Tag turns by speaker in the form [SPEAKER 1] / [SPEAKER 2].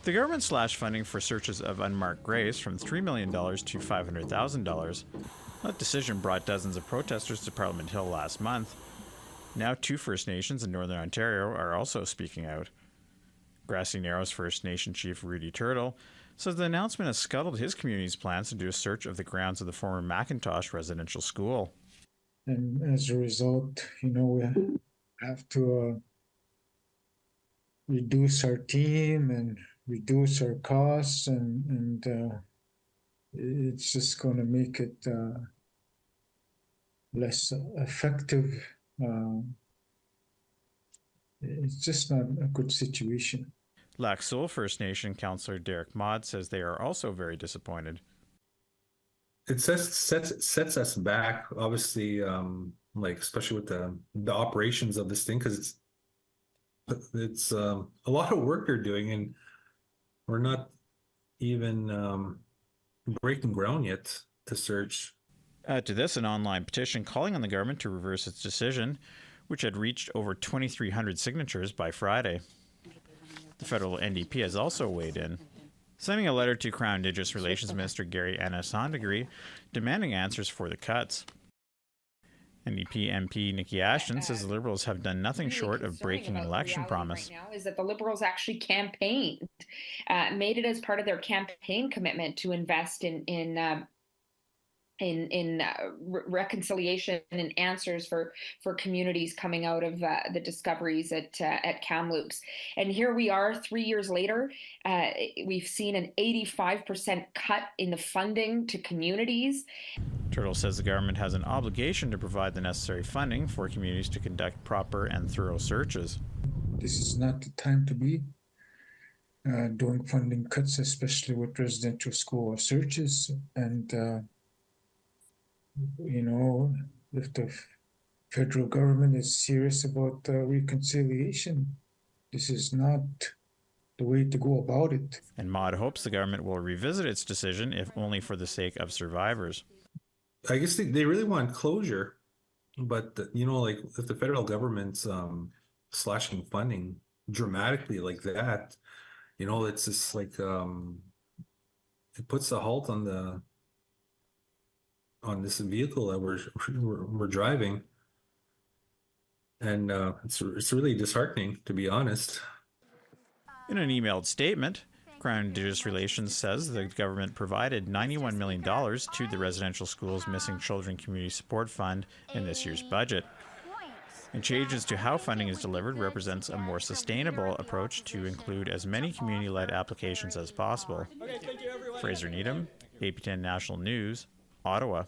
[SPEAKER 1] The government slashed funding for searches of unmarked graves from $3 million to $500,000. That decision brought dozens of protesters to Parliament Hill last month. Now 2 First Nations in Northern Ontario are also speaking out. Grassy Narrows First Nation Chief Rudy Turtle says the announcement has scuttled his community's plans to do a search of the grounds of the former Macintosh residential school.
[SPEAKER 2] And as a result, we have to reduce our team and reduce our costs, and it's just going to make it less effective. It's just not a good situation.
[SPEAKER 1] Lac Seul First Nation Councillor Derek Maude says they are also very disappointed.
[SPEAKER 3] It sets us back, obviously, especially with the operations of this thing, because it's a lot of work they're doing, and we're not even breaking ground yet to search.
[SPEAKER 1] Add to this an online petition calling on the government to reverse its decision, which had reached over 2,300 signatures by Friday. The federal NDP has also weighed in, sending a letter to Crown Indigenous Relations Minister Gary Anasandagri demanding answers for the cuts. NDP MP Nikki Ashton says the Liberals have done nothing short of breaking an election promise.
[SPEAKER 4] Right now is that the Liberals actually campaigned, made it as part of their campaign commitment to invest in reconciliation and answers for communities coming out of the discoveries at Kamloops. And here we are 3 years later. We've seen an 85% cut in the funding to communities.
[SPEAKER 1] Turtle says the government has an obligation to provide the necessary funding for communities to conduct proper and thorough searches.
[SPEAKER 2] This is not the time to be doing funding cuts, especially with residential school searches. And if the federal government is serious about reconciliation, this is not the way to go about it.
[SPEAKER 1] And Maude hopes the government will revisit its decision, if only for the sake of survivors.
[SPEAKER 3] I guess they really want closure, but if the federal government's slashing funding dramatically like that, it's just like it puts a halt on this vehicle that we're driving, and it's really disheartening, to be honest.
[SPEAKER 1] In an emailed statement, Crown Indigenous Relations says the government provided $91 million to the Residential Schools Missing Children Community Support Fund in this year's budget. And changes to how funding is delivered represents a more sustainable approach to include as many community-led applications as possible. Fraser Needham, APTN National News, Ottawa.